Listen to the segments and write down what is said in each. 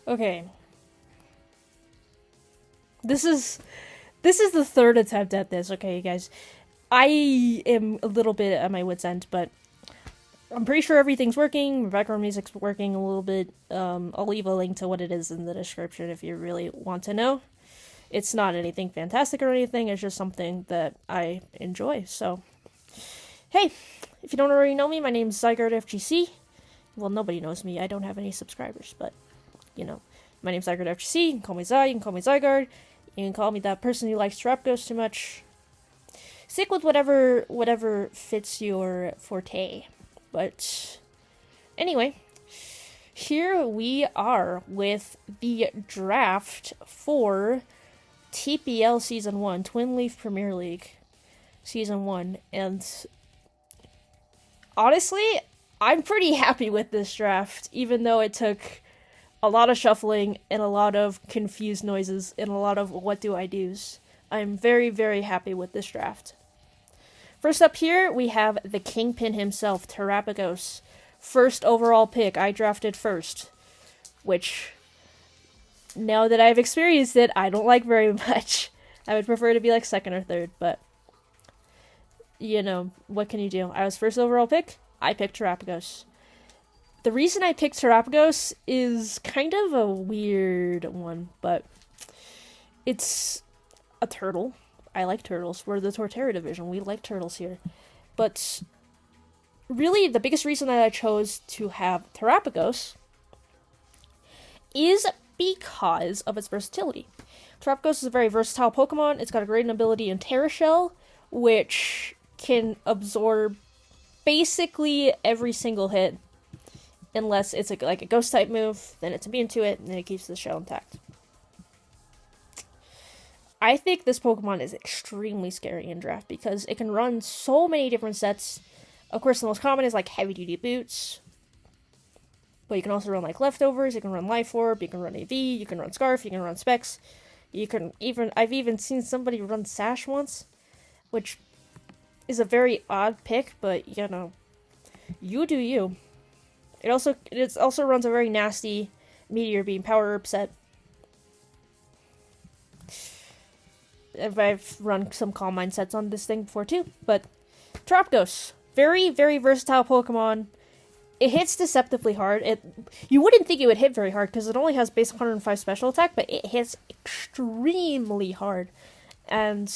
Okay. This is the third attempt at this, okay, you guys. I am a little bit at my wit's end, but I'm pretty sure everything's working. Background music's working a little bit. I'll leave a link to what it is in the description if you really want to know. It's not anything fantastic or anything, it's just something that I enjoy. So, hey, if you don't already know me, my name's ZygardeFGC. Well, nobody knows me, I don't have any subscribers, but, you know, my name's ZygardeFGC. You can call me Zy, you can call me Zygarde. You can call me that person who likes trap ghosts too much. Stick with whatever fits your forte. But anyway, here we are with the draft for TPL Season 1, Twinleaf Premier League Season 1. And honestly, I'm pretty happy with this draft, even though it took a lot of shuffling and a lot of confused noises and a lot of what do I do's. I'm very, very happy with this draft. First up here, we have the Kingpin himself, Terapagos. First overall pick, I drafted first. Which, now that I've experienced it, I don't like very much. I would prefer to be like second or third, but, you know, what can you do? I was first overall pick, I picked Terapagos. The reason I picked Terapagos is kind of a weird one, but it's a turtle. I like turtles. We're the Torterra division. We like turtles here. But really, the biggest reason that I chose to have Terapagos is because of its versatility. Terapagos is a very versatile Pokemon. It's got a great ability in Tera Shell, which can absorb basically every single hit. Unless it's like a ghost type move, then it's immune to it, and then it keeps the shell intact. I think this Pokemon is extremely scary in draft because it can run so many different sets. Of course, the most common is like heavy duty boots, but you can also run like leftovers. You can run Life Orb, you can run AV, you can run Scarf, you can run Specs. I've even seen somebody run Sash once, which is a very odd pick, but you know, you do you. It also runs a very nasty Meteor Beam Power Herb set. I've run some Calm Mind sets on this thing before too, but Terapagos, very, very versatile Pokemon. It hits deceptively hard. You wouldn't think it would hit very hard because it only has base 105 special attack, but it hits extremely hard. And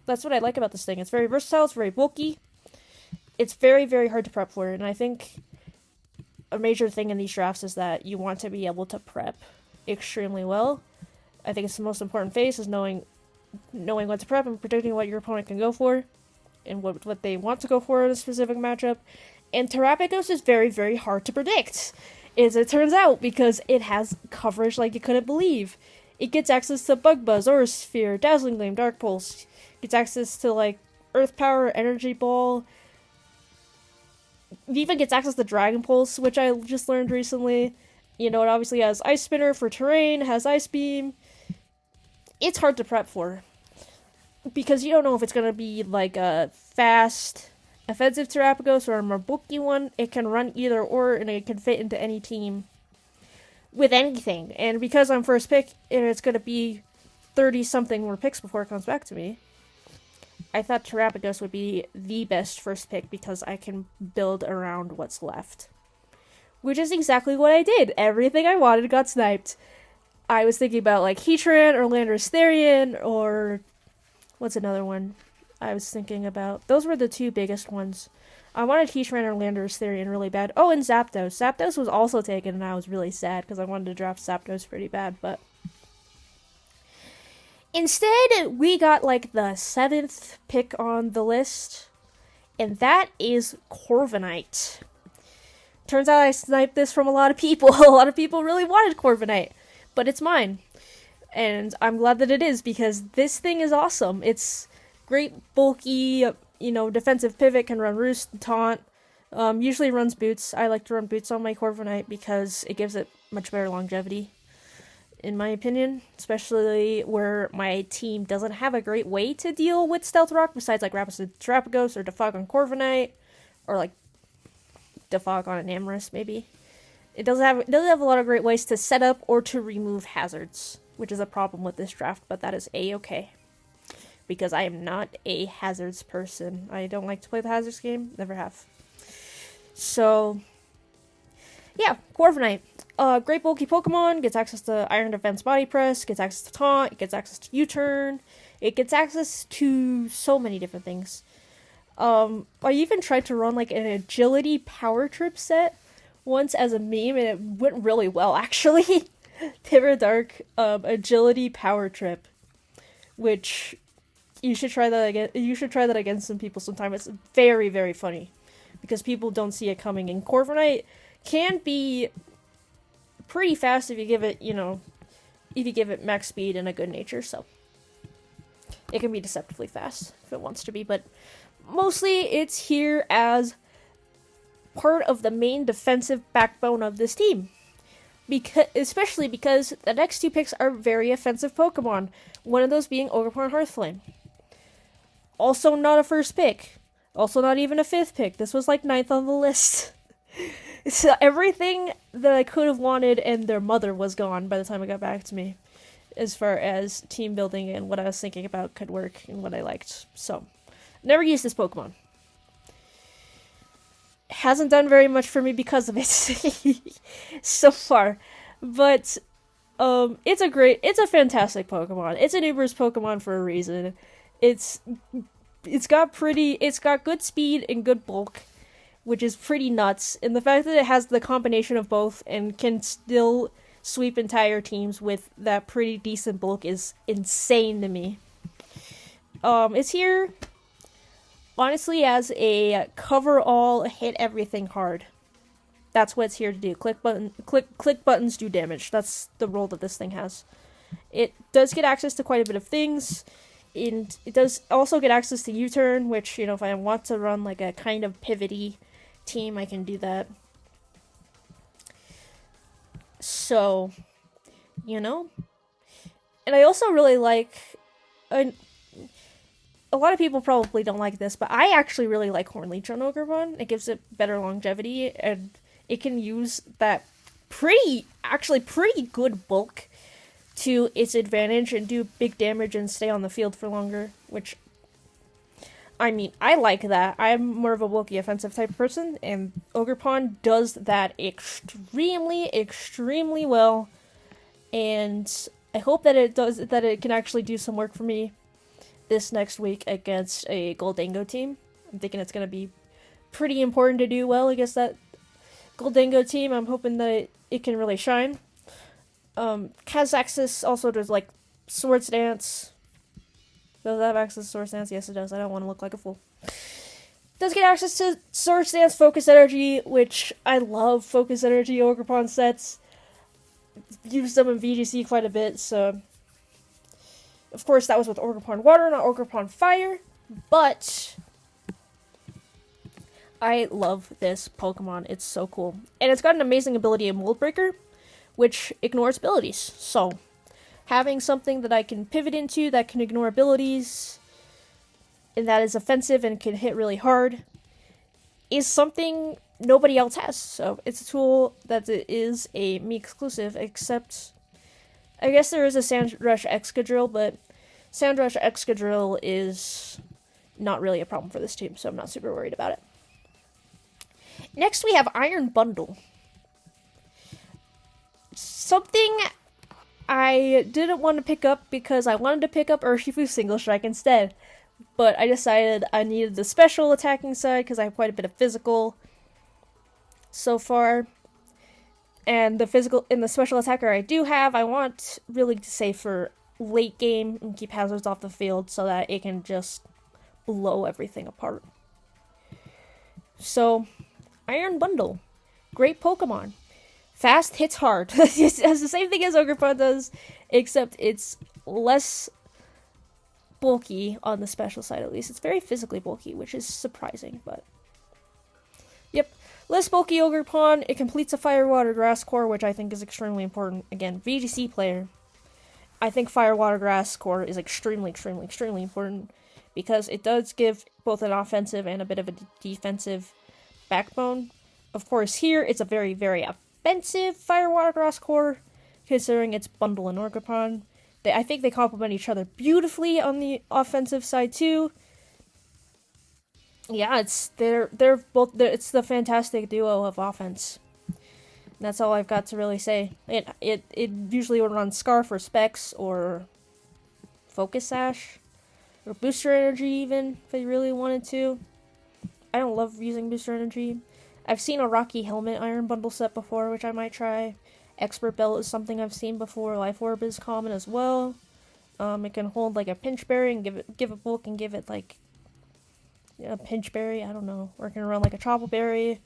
that's what I like about this thing. It's very versatile, it's very bulky. It's very, very hard to prep for, and I think a major thing in these drafts is that you want to be able to prep extremely well. I think it's the most important phase is knowing what to prep and predicting what your opponent can go for and what they want to go for in a specific matchup. And Terapagos is very, very hard to predict, as it turns out, because it has coverage like you couldn't believe. It gets access to Bug Buzz, Aura Sphere, Dazzling Gleam, Dark Pulse. It gets access to like Earth Power, Energy Ball. It even gets access to Dragon Pulse, which I just learned recently. You know, it obviously has Ice Spinner for terrain, has Ice Beam. It's hard to prep for. Because you don't know if it's going to be like a fast, offensive Terapagos or a more bulky one. It can run either or, and it can fit into any team with anything. And because I'm first pick, and it's going to be 30-something more picks before it comes back to me, I thought Terapagos would be the best first pick because I can build around what's left. Which is exactly what I did. Everything I wanted got sniped. I was thinking about like Heatran or Landorus Therian or what's another one I was thinking about? Those were the two biggest ones. I wanted Heatran or Landorus Therian really bad. Oh, and Zapdos. Zapdos was also taken and I was really sad because I wanted to draft Zapdos pretty bad, but instead, we got like the 7th pick on the list, and that is Corviknight. Turns out I sniped this from a lot of people. A lot of people really wanted Corviknight, but it's mine. And I'm glad that it is, because this thing is awesome. It's great, bulky, defensive pivot, can run Roost and Taunt. Usually runs Boots. I like to run Boots on my Corviknight because it gives it much better longevity, in my opinion, especially where my team doesn't have a great way to deal with Stealth Rock besides like Rapid Terapagos or Defog on Corviknight, or like Defog on an Amorous maybe. It doesn't have a lot of great ways to set up or to remove hazards, which is a problem with this draft, but that is a-okay. Because I am not a hazards person. I don't like to play the hazards game, never have. So, yeah, Corviknight. Great bulky Pokemon, gets access to Iron Defense Body Press, gets access to Taunt, it gets access to U-Turn, it gets access to so many different things. I even tried to run like an Agility Power Trip set once as a meme, and it went really well, actually. Tera Dark, Agility Power Trip, which you should try that again. You should try that against some people sometime. It's very, very funny because people don't see it coming. And Corviknight can be pretty fast if you give it, if you give it max speed and a good nature. So it can be deceptively fast if it wants to be, but mostly it's here as part of the main defensive backbone of this team. Especially because the next two picks are very offensive Pokemon. One of those being Ogerpon Hearthflame. Also not a first pick. Also not even a fifth pick. This was like 9th on the list. So everything that I could have wanted and their mother was gone by the time it got back to me. As far as team building and what I was thinking about could work and what I liked. So, never used this Pokemon. Hasn't done very much for me because of it so far, but it's a fantastic Pokemon. It's an Uber's Pokemon for a reason. It's got good speed and good bulk, which is pretty nuts. And the fact that it has the combination of both and can still sweep entire teams with that pretty decent bulk is insane to me. It's here honestly as a cover all, hit everything hard. That's what it's here to do. Click buttons, do damage. That's the role that this thing has. It does get access to quite a bit of things, and it does also get access to U-Turn, which, if I want to run like a kind of pivoty team, I can do that. So, and I also really like, a lot of people probably don't like this, but I actually really like Hornleech on Ogerpon. It gives it better longevity, and it can use that pretty good bulk to its advantage and do big damage and stay on the field for longer, which, I like that. I'm more of a bulky offensive type of person, and Ogerpon does that extremely, extremely well, and I hope that it can actually do some work for me this next week against a Goldango team. I'm thinking it's going to be pretty important to do well against that Goldango team. I'm hoping that it can really shine. Has access also to, like, Swords Dance. Does it have access to Swords Dance? Yes, it does. I don't want to look like a fool. Does get access to Swords Dance, Focus Energy, which I love Focus Energy Ogerpon sets. Used them in VGC quite a bit, so of course, that was with Ogerpon Water, not Ogerpon Fire, but I love this Pokemon. It's so cool. And it's got an amazing ability in Mold Breaker, which ignores abilities. So, having something that I can pivot into that can ignore abilities, and that is offensive and can hit really hard, is something nobody else has. So, it's a tool that is a me exclusive, except I guess there is a Sandrush Excadrill, but Sandrush Excadrill is not really a problem for this team, so I'm not super worried about it. Next, we have Iron Bundle. Something I didn't want to pick up because I wanted to pick up Urshifu Single Strike instead, but I decided I needed the special attacking side because I have quite a bit of physical so far. And the special attacker I do have, I want really to save for late game and keep hazards off the field so that it can just blow everything apart. So, Iron Bundle. Great Pokemon. Fast, hits hard. It has the same thing as Ogerpon does, except it's less bulky on the special side, at least. It's very physically bulky, which is surprising, but yep. Less bulky Ogerpon, it completes a Fire, Water, Grass core, which I think is extremely important. Again, VGC player, I think Fire, Water, Grass core is extremely, extremely, extremely important because it does give both an offensive and a bit of a defensive backbone. Of course, here, it's a very, very expensive Fire Water Grass core, considering its bundle and Orcapon. I think they complement each other beautifully on the offensive side too. Yeah, it's it's the fantastic duo of offense. And that's all I've got to really say. It usually would run Scarf or Specs or Focus Sash or Booster Energy even if I really wanted to. I don't love using Booster Energy. I've seen a Rocky Helmet Iron Bundle set before, which I might try. Expert Belt is something I've seen before. Life Orb is common as well. It can hold like a Pinch Berry and give it bulk and give it like a Pinch Berry, I don't know. Or it can run like a Tropical Berry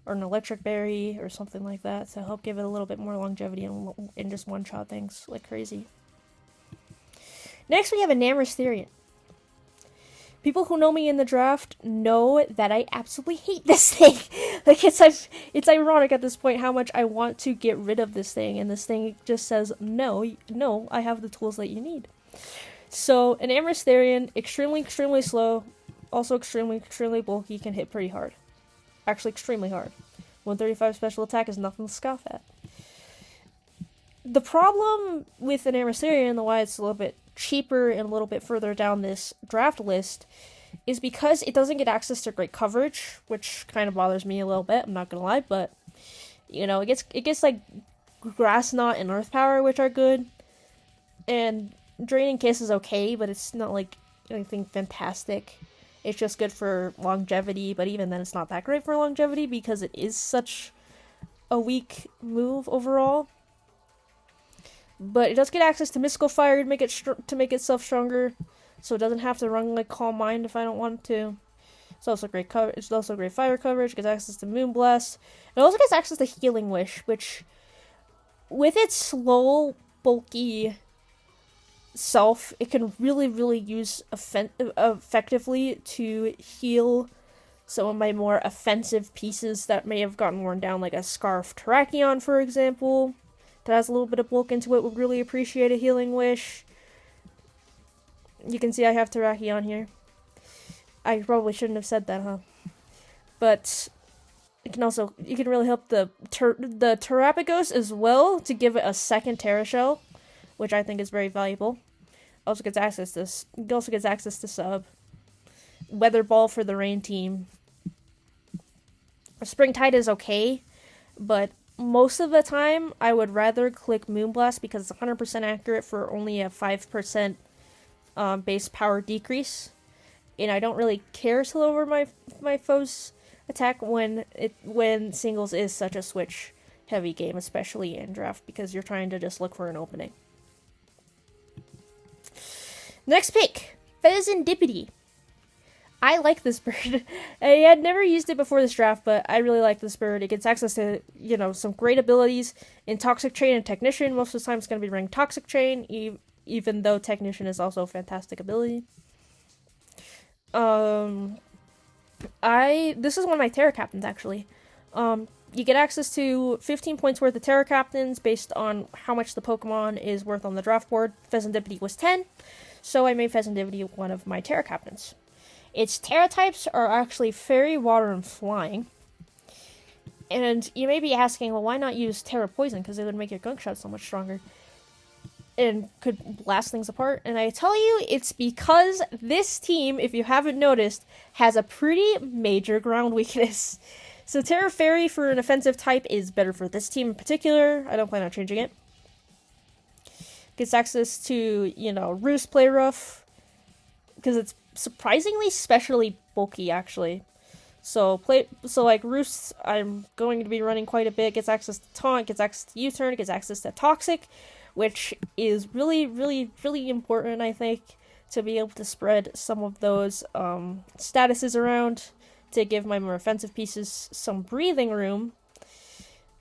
or an Electric Berry or something like that to help give it a little bit more longevity and just one-shot things like crazy. Next we have a Namorous. People who know me in the draft know that I absolutely hate this thing. Like, it's ironic at this point how much I want to get rid of this thing, and this thing just says, no, I have the tools that you need. So, an Amorous Therian, extremely slow, also extremely bulky, can hit pretty hard. Actually, extremely hard. 135 special attack is nothing to scoff at. The problem with an Amorous Therian, and why it's a little bit cheaper and a little bit further down this draft list, is because it doesn't get access to great coverage, which kind of bothers me a little bit, I'm not gonna lie, but you know, it gets like Grass Knot and Earth Power, which are good, and Draining Kiss is okay, but it's not like anything fantastic. It's just good for longevity, but even then it's not that great for longevity because it is such a weak move overall. But it does get access to Mystical Fire to make itself stronger, so it doesn't have to run like Calm Mind if I don't want to. It's also great cover. It's also great fire coverage. It gets access to Moonblast. It also gets access to Healing Wish, which, with its slow, bulky self, it can really use effectively to heal some of my more offensive pieces that may have gotten worn down, like a Scarf Terrakion, for example. That has a little bit of bulk into it, would really appreciate a Healing Wish. You can see I have Terrakion here. I probably shouldn't have said that, huh? But you can really help the Terapagos as well to give it a second Tera Shell, which I think is very valuable. It also gets access to Sub. Weather Ball for the Rain team. Springtide is okay, but most of the time, I would rather click Moonblast because it's 100% accurate for only a 5% base power decrease. And I don't really care to lower my foe's attack when singles is such a switch heavy game, especially in draft, because you're trying to just look for an opening. Next pick, Fezandipity. I like this bird. I had never used it before this draft, but I really like this bird. It gets access to, some great abilities in Toxic Chain and Technician. Most of the time it's going to be running Toxic Chain, even though Technician is also a fantastic ability. This is one of my Tera Captains, actually. You get access to 15 points worth of Tera Captains based on how much the Pokemon is worth on the draft board. Fezandipity was 10, so I made Fezandipity one of my Tera Captains. Its Tera types are actually Fairy, Water, and Flying. And you may be asking, well, why not use Tera Poison? Because it would make your Gunk Shot so much stronger. And could blast things apart. And I tell you, it's because this team, if you haven't noticed, has a pretty major ground weakness. So Tera Fairy for an offensive type is better for this team in particular. I don't plan on changing it. Gets access to, Roost Play Rough. Because it's surprisingly specially bulky, actually. So like Roost, I'm going to be running quite a bit. Gets access to Taunt, gets access to U-Turn, gets access to Toxic, which is really important, I think, to be able to spread some of those statuses around to give my more offensive pieces some breathing room.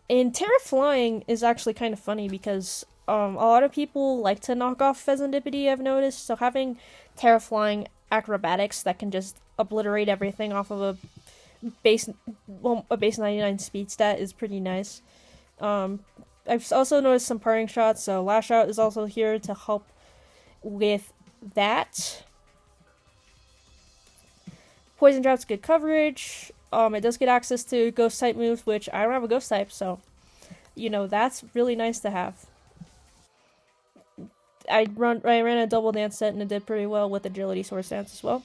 And Tera Flying is actually kind of funny because a lot of people like to knock off Fezandipity, I've noticed. So having Tera Flying acrobatics that can just obliterate everything off of a base 99 speed stat is pretty nice. I've also noticed some parting shots, so Lash Out is also here to help with that. Poison Drop's good coverage. It does get access to Ghost type moves, which I don't have a Ghost type, so that's really nice to have. I ran a double dance set and it did pretty well with agility sword stance as well.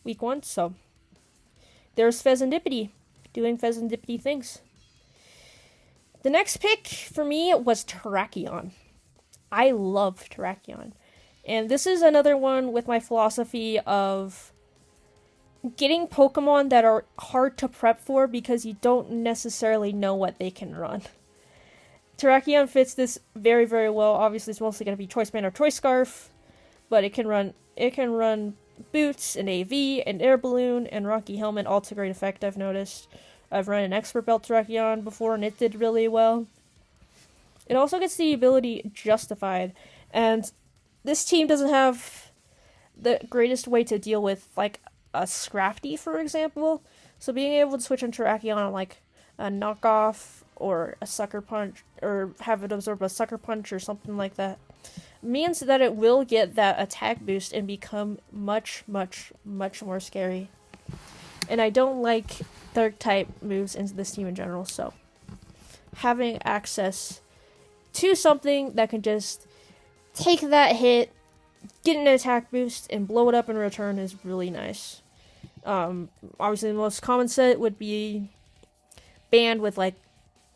Week 1, so there's Pheasantipity doing Pheasantipity things. The next pick for me was Terrakion. I love Terrakion. And this is another one with my philosophy of getting Pokemon that are hard to prep for because you don't necessarily know what they can run. Terrakion fits this very, very well. Obviously, it's mostly going to be Choice Band or Choice Scarf, but it can run Boots and AV and Air Balloon and Rocky Helmet, all to great effect, I've noticed. I've run an Expert Belt Terrakion before, and it did really well. It also gets the ability Justified, and this team doesn't have the greatest way to deal with, like, a Scrafty, for example. So being able to switch on Terrakion on, like, a knockoff or a Sucker Punch, or have it absorb a Sucker Punch or something like that, means that it will get that attack boost and become much, much, much more scary. And I don't like Dark type moves into this team in general, so having access to something that can just take that hit, get an attack boost, and blow it up in return is really nice. Obviously the most common set would be banned with, like,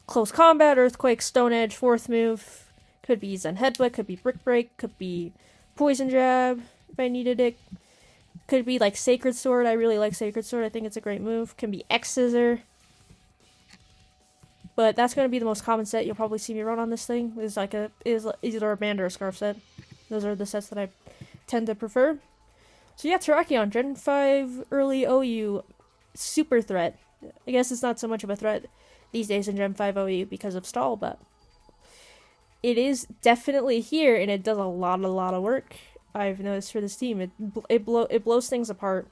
Close Combat, Earthquake, Stone Edge, 4th move. Could be Zen Headbutt, could be Brick Break, could be Poison Jab if I needed it. Could be like Sacred Sword. I really like Sacred Sword. I think it's a great move. Can be X Scissor. But that's going to be the most common set you'll probably see me run on this thing. Is either a band or a scarf set. Those are the sets that I tend to prefer. So yeah, Terrakion, Gen 5 early OU, super threat. I guess it's not so much of a threat these days in Gen 5 OU because of stall, but it is definitely here, and it does a lot of work. I've noticed for this team, it blows things apart.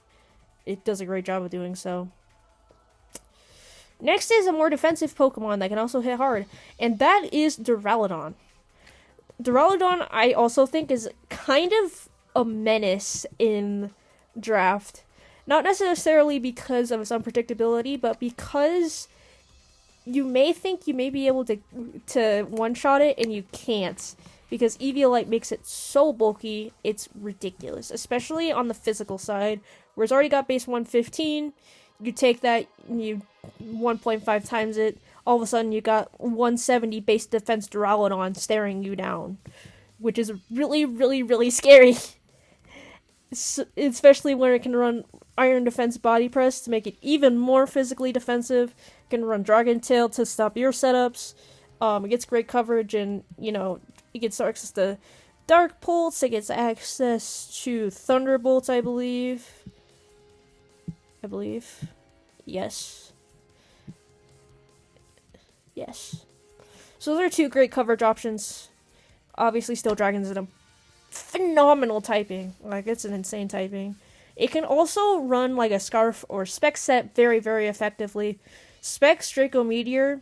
It does a great job of doing so. Next is a more defensive Pokemon that can also hit hard, and that is Duraludon. Duraludon, I also think, is kind of a menace in draft. Not necessarily because of its unpredictability, but because you may think you may be able to one-shot it, and you can't. Because Eviolite makes it so bulky, it's ridiculous. Especially on the physical side, where it's already got base 115. You take that, and you 1.5 times it, all of a sudden you got 170 base defense Duraludon staring you down. Which is really, really, really scary. Especially when it can run Iron Defense Body Press to make it even more physically defensive. It can run Dragon Tail to stop your setups. It gets great coverage, and, it gets access to Dark Pulse. It gets access to Thunderbolt, I believe. Yes. So those are two great coverage options. Obviously, Steel Dragon's in a phenomenal typing. Like, it's an insane typing. It can also run like a Scarf or Spec set very, very effectively. Spec's Draco Meteor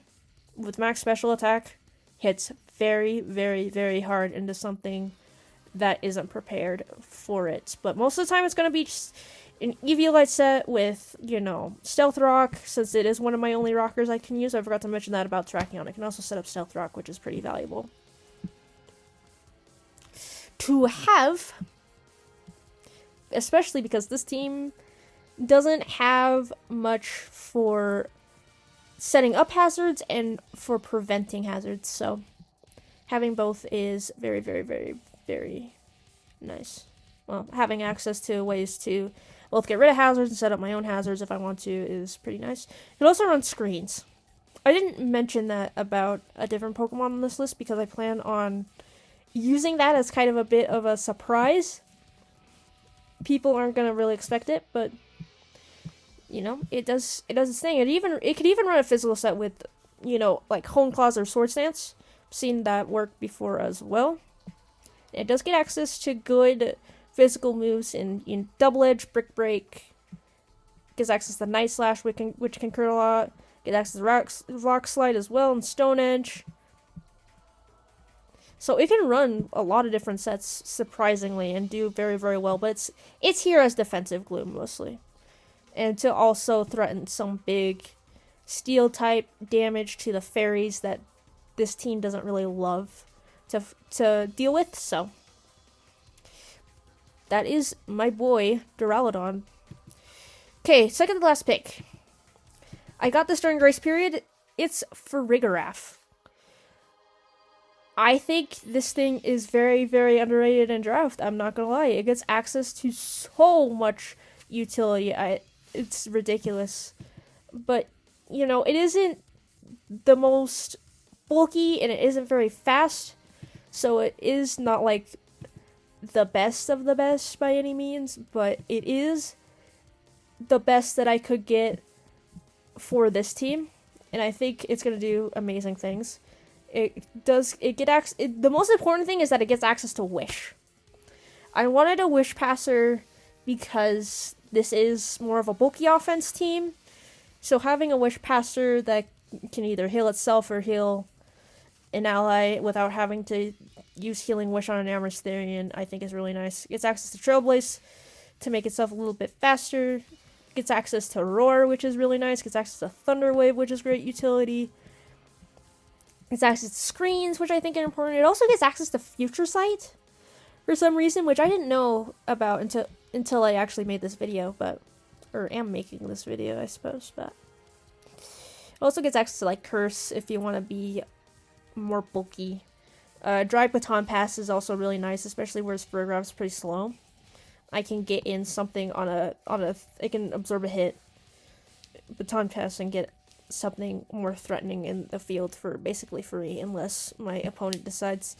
with max special attack hits very, very, very hard into something that isn't prepared for it. But most of the time it's going to be just an Eviolite set with, Stealth Rock, since it is one of my only rockers I can use. I forgot to mention that about Terrakion. I can also set up Stealth Rock, which is pretty valuable to have, especially because this team doesn't have much for setting up hazards and for preventing hazards, so having both is very, very, very, very nice. Well, having access to ways to both get rid of hazards and set up my own hazards if I want to is pretty nice. It also runs screens. I didn't mention that about a different Pokemon on this list because I plan on using that as kind of a bit of a surprise. People aren't going to really expect it, but it does its thing. It could even run a physical set with, like Hone Claws or Sword Stance. I've seen that work before as well. It does get access to good physical moves in Double Edge, Brick Break. Gets access to Night Slash, which can crit a lot. Gets access to Rock Slide as well, and Stone Edge. So it can run a lot of different sets, surprisingly, and do very, very well. But it's here as defensive glue, mostly. And to also threaten some big steel type damage to the fairies that this team doesn't really love to deal with. So that is my boy Duraludon. Okay, second to last pick. I got this during grace period. It's Farigiraf. I think this thing is very, very underrated in draft. I'm not gonna lie. It gets access to so much utility. It's ridiculous. But, you know, it isn't the most bulky and it isn't very fast. So it is not like the best of the best by any means. But it is the best that I could get for this team. And I think it's going to do amazing things. The most important thing is that it gets access to Wish. I wanted a Wish Passer because this is more of a bulky offense team. So having a Wish Passer that can either heal itself or heal an ally without having to use Healing Wish on an Amherstarian, I think is really nice. It gets access to Trailblaze to make itself a little bit faster. It gets access to Roar, which is really nice. It gets access to Thunder Wave, which is great utility. It's access to screens, which I think are important. It also gets access to Future Sight for some reason, which I didn't know about until I actually made this video, or am making this video, I suppose. But it also gets access to like Curse if you want to be more bulky. Dry Baton Pass is also really nice, especially where Spurgraf's pretty slow. I can get in something I can absorb a hit, Baton Pass, and get something more threatening in the field for basically free, unless my opponent decides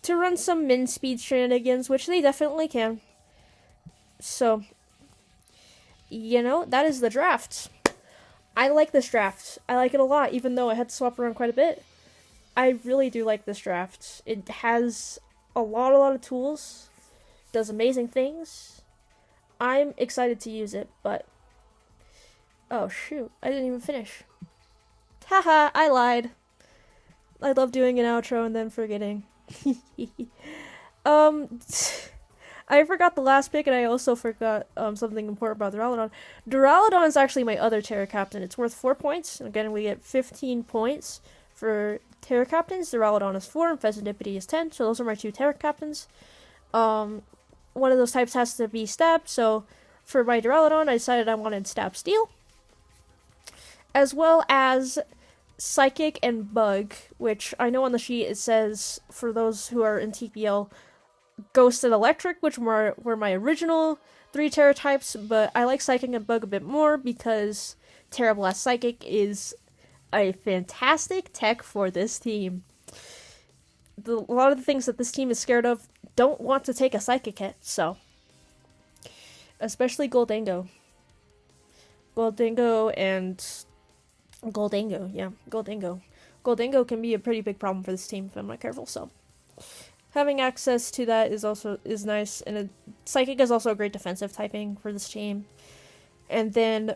to run some min speed shenanigans, which they definitely can. So, you know, that is the draft. I like this draft. I like it a lot, even though I had to swap around quite a bit. I really do like this draft. It has a lot of tools, does amazing things. I'm excited to use it, but oh shoot, I didn't even finish. Haha, I lied. I love doing an outro and then forgetting. I forgot the last pick, and I also forgot something important about Duraludon. Duraludon is actually my other Tera Captain. It's worth 4 points. And again, we get 15 points for Tera Captains. Duraludon is 4, and Pheasantipede is 10. So those are my 2 Tera Captains. One of those types has to be Stab, so for my Duraludon, I decided I wanted Stab Steel. As well as Psychic and Bug, which I know on the sheet it says, for those who are in TPL, Ghost and Electric, which were my original 3 Tera types, but I like Psychic and Bug a bit more because Tera Blast Psychic is a fantastic tech for this team. A lot of the things that this team is scared of don't want to take a Psychic hit, so. Especially Goldango. Goldango, yeah, Goldango. Goldango can be a pretty big problem for this team if I'm not careful, so. Having access to that is nice, and Psychic is also a great defensive typing for this team. And then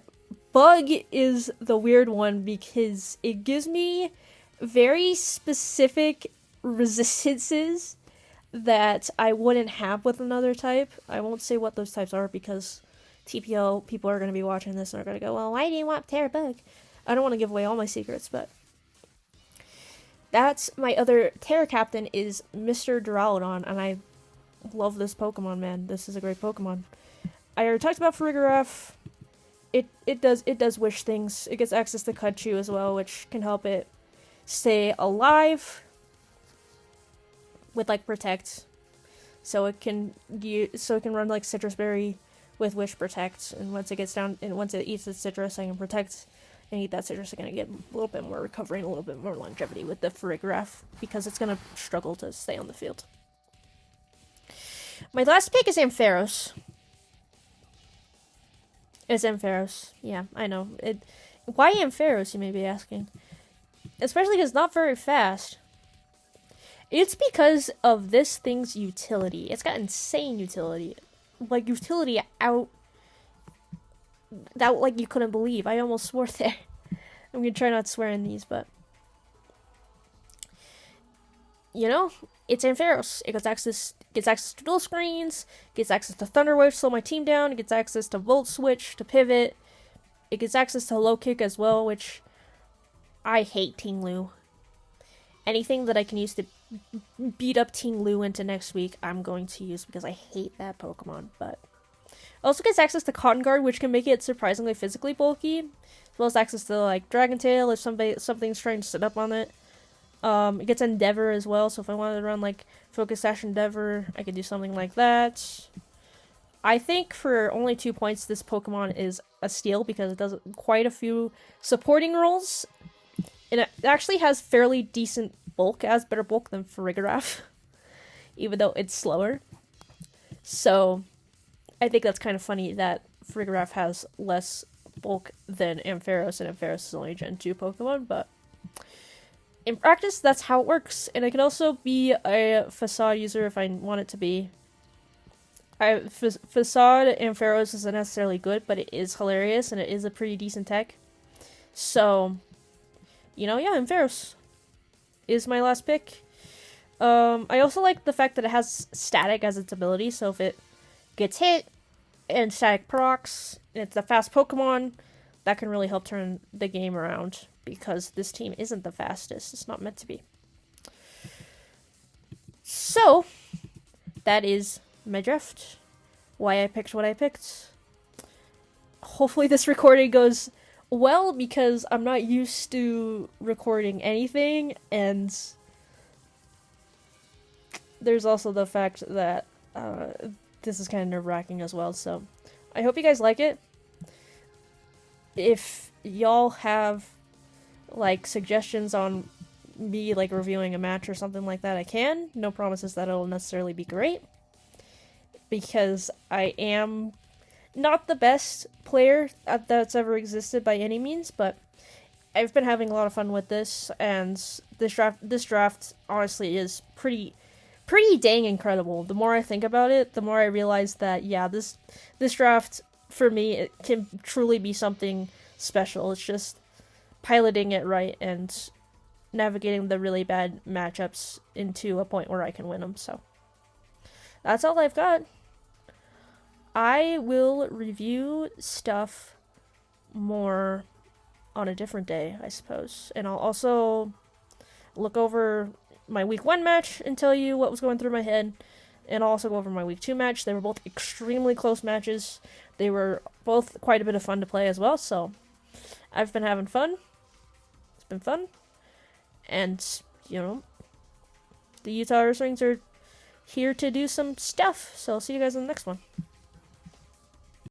Bug is the weird one because it gives me very specific resistances that I wouldn't have with another type. I won't say what those types are because TPL people are going to be watching this and are going to go, well, why do you want Tera Bug? I don't want to give away all my secrets, but that's my other Tera Captain is Mr. Duraludon, and I love this Pokemon, man. This is a great Pokemon. I already talked about Farigiraf. It does wish things. It gets access to Kudchu as well, which can help it stay alive with like Protect. So it can run like Citrus Berry with Wish Protect, and once it eats its citrus, I can protect and eat that citrus. I'm gonna get a little bit more recovery and a little bit more longevity with the Farigiraf because it's gonna struggle to stay on the field. My last pick is Ampharos. It's Ampharos. Yeah, I know. Why Ampharos, you may be asking? Especially because it's not very fast. It's because of this thing's utility. It's got insane utility. Like, utility out like you couldn't believe. I almost swore there. I'm gonna try not to swear in these, but you know, it's Ampharos. It gets access to dual screens, gets access to Thunder Wave to slow my team down, it gets access to Volt Switch to pivot, it gets access to Low Kick as well, which I hate Ting Lu. Anything that I can use to beat up Ting Lu into next week, I'm going to use because I hate that Pokemon. But also gets access to Cotton Guard, which can make it surprisingly physically bulky, as well as access to like Dragon Tail if something's trying to sit up on it. It gets Endeavor as well, so if I wanted to run like Focus Sash Endeavor, I could do something like that. I think for only 2 points, this Pokemon is a steal because it does quite a few supporting roles. And it actually has fairly decent bulk. It has better bulk than Farigiraf, even though it's slower. So I think that's kind of funny that Farigiraf has less bulk than Ampharos, and Ampharos is only Gen 2 Pokemon, but in practice, that's how it works. And I can also be a Facade user if I want it to be. Facade Ampharos isn't necessarily good, but it is hilarious, and it is a pretty decent tech. So, yeah, Ampharos is my last pick. I also like the fact that it has Static as its ability, so if it gets hit and Static procs, and it's a fast Pokemon, that can really help turn the game around, because this team isn't the fastest. It's not meant to be. So, that is my draft. Why I picked what I picked. Hopefully this recording goes well, because I'm not used to recording anything, and there's also the fact that this is kind of nerve-wracking as well, so I hope you guys like it. If y'all have like suggestions on me like reviewing a match or something like that, I can. No promises that it'll necessarily be great, because I am not the best player that's ever existed by any means, but I've been having a lot of fun with this, and this draft honestly is pretty dang incredible. The more I think about it, the more I realize that yeah, this draft for me, it can truly be something special. It's just piloting it right and navigating the really bad matchups into a point where I can win them. So that's all I've got. I will review stuff more on a different day, I suppose. And I'll also look over my week 1 match and tell you what was going through my head. And I'll also go over my week 2 match. They were both extremely close matches. They were both quite a bit of fun to play as well. So I've been having fun. It's been fun. And, the Utah Ursarings are here to do some stuff. So I'll see you guys in the next one.